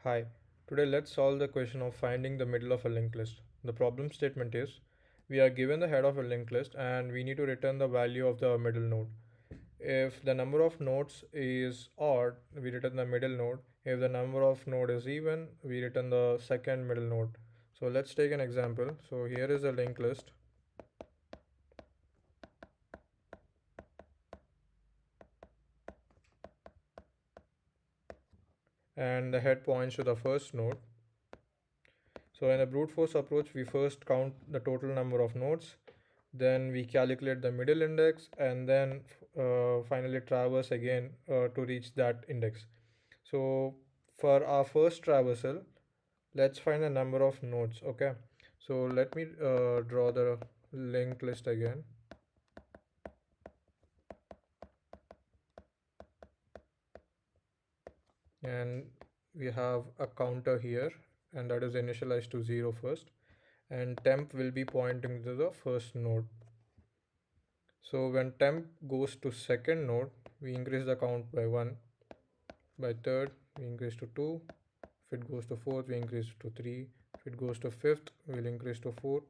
Hi, today let's solve the question of finding the middle of a linked list. The problem statement is we are given the head of a linked list and we need to return the value of the middle node. If the number of nodes is odd, we return the middle node. If the number of node is even, we return the second middle node. So let's take an example. So here is a linked list. And the head points to the first node. So in a brute force approach, we first count the total number of nodes, then we calculate the middle index, and then finally traverse again to reach that index. So for our first traversal, let's find the number of nodes. Okay, so let me draw the linked list again. And we have a counter here, and that is initialized to 0 first, and temp will be pointing to the first node. So when temp goes to second node, we increase the count by 1. By third, we increase to 2. If it goes to fourth, we increase to 3. If it goes to fifth, we'll increase to 4.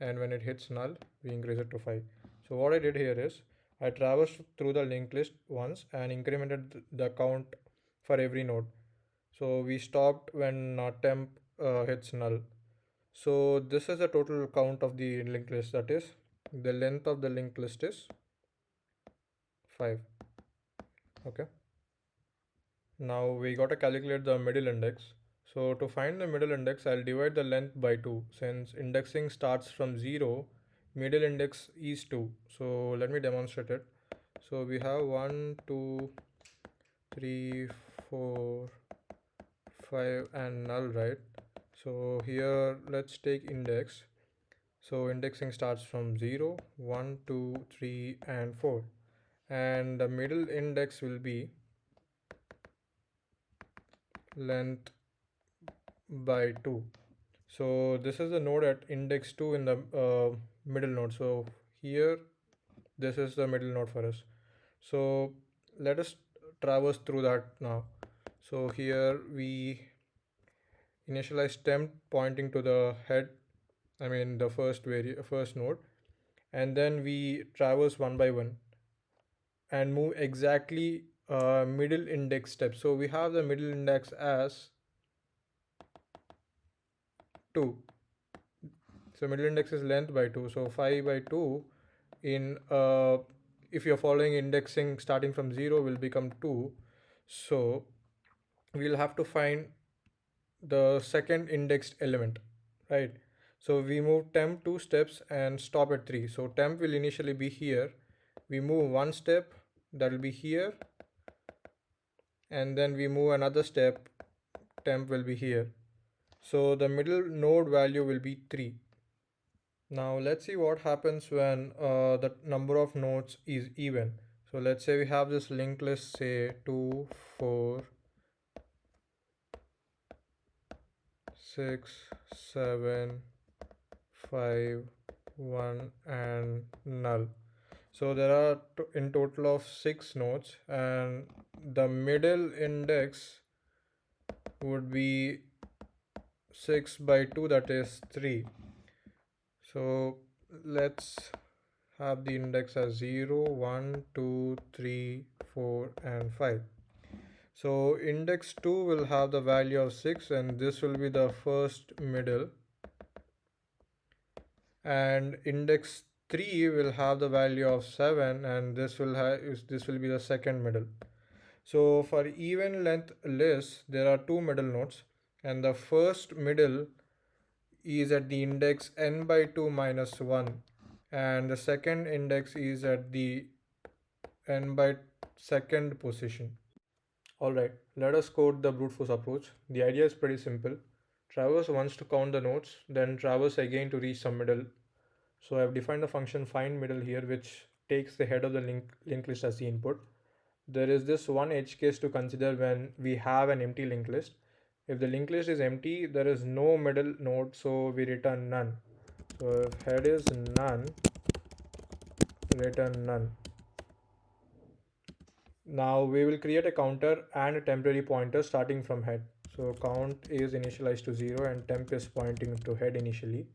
And when it hits null, we increase it to 5. So what I did here is I traversed through the linked list once and incremented the count for every node. So we stopped when temp hits null. So this is the total count of the linked list. That is, the length of the linked list is 5. Okay. Now we got to calculate the middle index. So to find the middle index, I'll divide the length by 2. Since indexing starts from 0, middle index is 2. So let me demonstrate it. So we have 1, 2, 3, 4, 5 and null, right? So here let's take index. So indexing starts from 0, 1, 2, 3 and 4. And the middle index will be length by 2. So this is the node at index 2 in the middle node. So here this is the middle node for us. So let us traverse through that now. So here we initialize temp pointing to the head, I mean the first node, and then we traverse one by one and move exactly middle index step. So we have the middle index as 2. So middle index is length by 2. So 5 by 2 in if you're following indexing starting from 0 will become 2. So we'll have to find the second indexed element, right? So we move temp 2 steps and stop at 3. So temp will initially be here. We move one step, that will be here, and then we move another step, temp will be here. So the middle node value will be 3. Now let's see what happens when the number of nodes is even. So let's say we have this linked list, say 2, 4, 6, 7, 5, 1 and null. So there are in total of 6 nodes, and the middle index would be 6 by 2, that is 3. So let's have the index as 0, 1, 2, 3, 4 and 5. So index 2 will have the value of 6, and this will be the first middle, and index 3 will have the value of 7, and this will be the second middle. So for even length list, there are two middle nodes, and the first middle is at the index n by 2 minus 1, and the second index is at the n by second position. Alright, let us code the brute force approach. The idea is pretty simple. Traverse once to count the nodes, then traverse again to reach some middle. So I've defined the function find middle here, which takes the head of the linked list as the input. There is this one edge case to consider when we have an empty linked list. If the linked list is empty, there is no middle node, so we return none. So if head is none, return none. Now we will create a counter and a temporary pointer starting from head. So count is initialized to 0 and temp is pointing to head initially.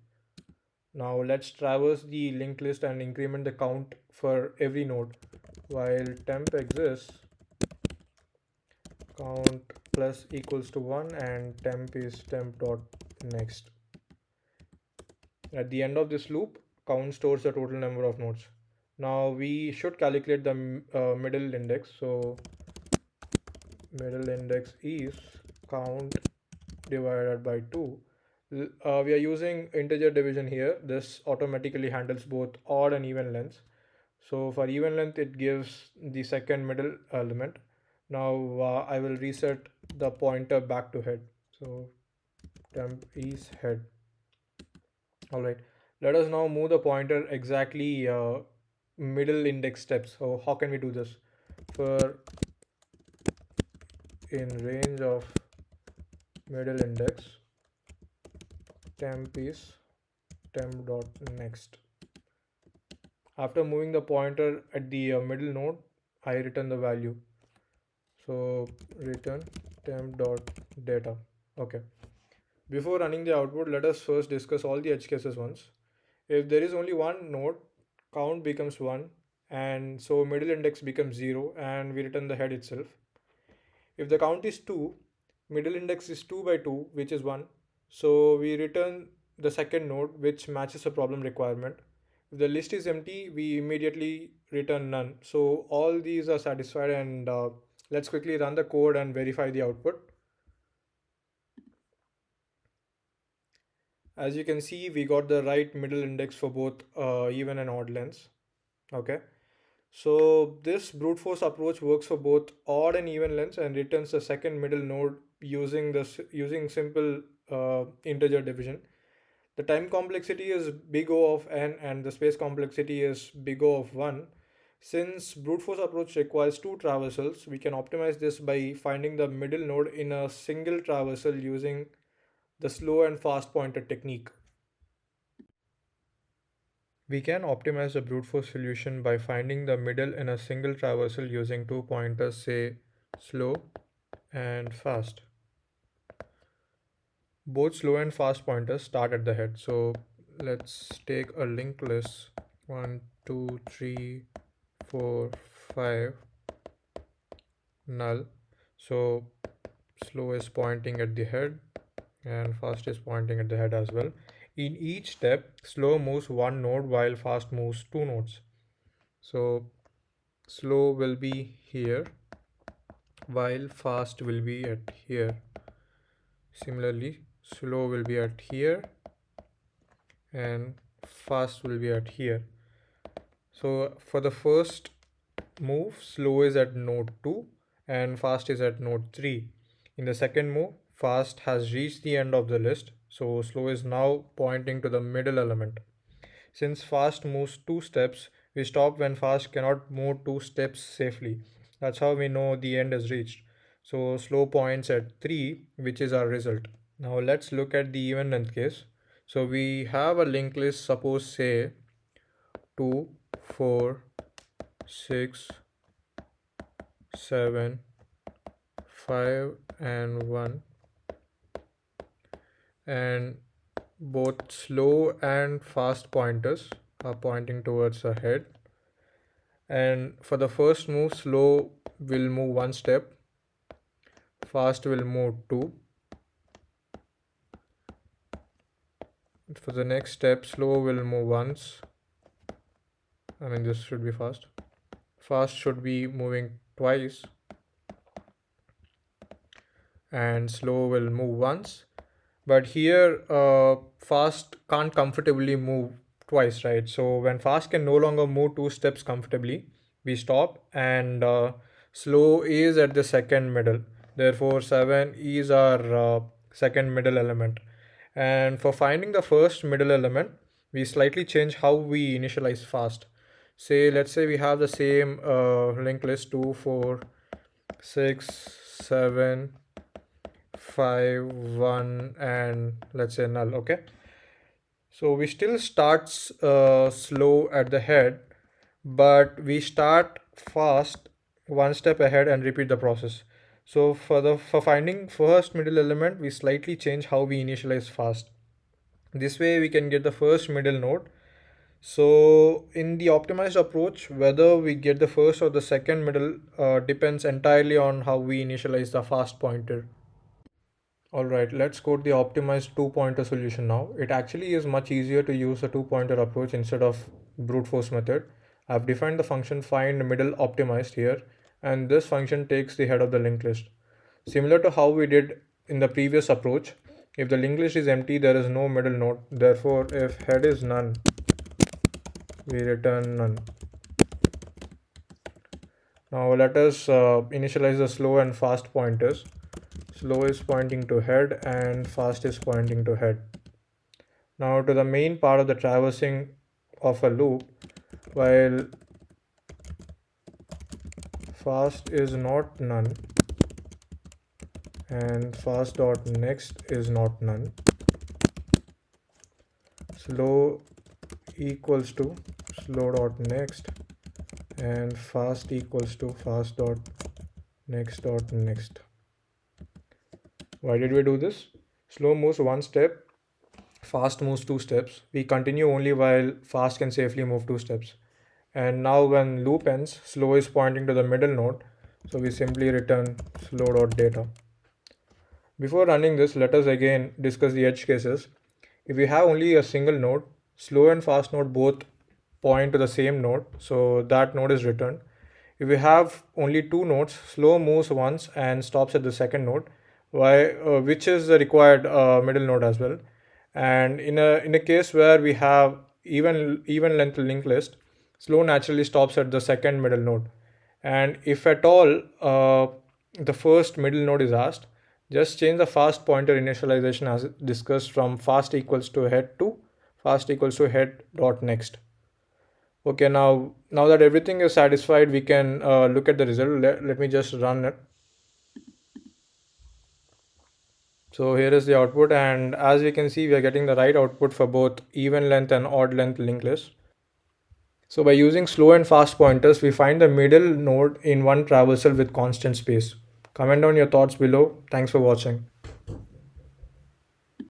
Now let's traverse the linked list and increment the count for every node. While temp exists, count plus equals to 1 and temp is temp dot next. At the end of this loop, count stores the total number of nodes. Now we should calculate the middle index. So middle index is count divided by 2. We are using integer division here. This automatically handles both odd and even lengths. So for even length, it gives the second middle element. Now I will reset the pointer back to head. So temp is head. All right. Let us now move the pointer exactly middle index steps. So how can we do this? For in range of middle index, temp is temp dot next. After moving the pointer at the middle node, I return the value. So return temp dot data. Okay. Before running the output, let us first discuss all the edge cases once. If there is only one node, count becomes 1, and so middle index becomes 0, and we return the head itself. If the count is 2, middle index is 2 by 2, which is 1, so we return the second node, which matches the problem requirement. If the list is empty, we immediately return none. So all these are satisfied, and let's quickly run the code and verify the output. As you can see, we got the right middle index for both even and odd lengths. Okay. So this brute force approach works for both odd and even lengths and returns the second middle node using simple integer division. The time complexity is big O of n and the space complexity is big O of 1. Since brute force approach requires two traversals, we can optimize this by finding the middle node in a single traversal using the slow and fast pointer technique. We can optimize the brute force solution by finding the middle in a single traversal using two pointers, say slow and fast. Both slow and fast pointers start at the head. So let's take a linked list 1, 2, 3, 4, 5, null. So slow is pointing at the head and fast is pointing at the head as well. In each step, slow moves one node while fast moves two nodes. So slow will be here while fast will be at here. Similarly, slow will be at here and fast will be at here. So for the first move, slow is at node 2 and fast is at node 3. In the second move, fast has reached the end of the list, so slow is now pointing to the middle element. Since fast moves 2 steps, we stop when fast cannot move 2 steps safely. That's how we know the end is reached. So slow points at 3, which is our result. Now let's look at the even length case. So we have a linked list, suppose say 2, 4, 6, 7, 5 and 1, and both slow and fast pointers are pointing towards a head. And for the first move, slow will move one step, fast will move 2. For the next step, slow will move once. This should be fast. Fast should be moving twice and slow will move once. But here fast can't comfortably move twice, right? So when fast can no longer move 2 steps comfortably, we stop, and slow is at the second middle. Therefore 7 is our second middle element. And for finding the first middle element, we slightly change how we initialize fast. Let's say we have the same linked list 2, 4, 6, 7, 5, 1 and let's say null. Okay, so we still start slow at the head, but we start fast one step ahead and repeat the process. So for finding first middle element, we slightly change how we initialize fast. This way we can get the first middle node. So in the optimized approach, whether we get the first or the second middle depends entirely on how we initialize the fast pointer. Alright, let's code the optimized two-pointer solution now. It actually is much easier to use a two-pointer approach instead of brute force method. I've defined the function find middle optimized here, and this function takes the head of the linked list. Similar to how we did in the previous approach, if the linked list is empty, there is no middle node. Therefore, if head is none, we return none. Now let us initialize the slow and fast pointers. Slow is pointing to head and fast is pointing to head. Now to the main part of the traversing of a loop, while fast is not none and fast dot next is not none, slow equals to slow dot next and fast equals to fast dot next. Why did we do this? Slow moves one step, fast moves two steps. We continue only while fast can safely move two steps. And now when loop ends, slow is pointing to the middle node, so we simply return slow.data. Before running this, let us again discuss the edge cases. If we have only a single node, slow and fast node both point to the same node, so that node is returned. If we have only two nodes, slow moves once and stops at the second node, which is the required middle node as well. And in a case where we have even length linked list, slow naturally stops at the second middle node. And if at all the first middle node is asked, just change the fast pointer initialization as discussed from fast equals to head to fast equals to head dot next. Okay, now that everything is satisfied, we can look at the result. Let me just run it. So here is the output, and as we can see, we are getting the right output for both even length and odd length linked list. So by using slow and fast pointers, we find the middle node in one traversal with constant space. Comment down your thoughts below. Thanks for watching.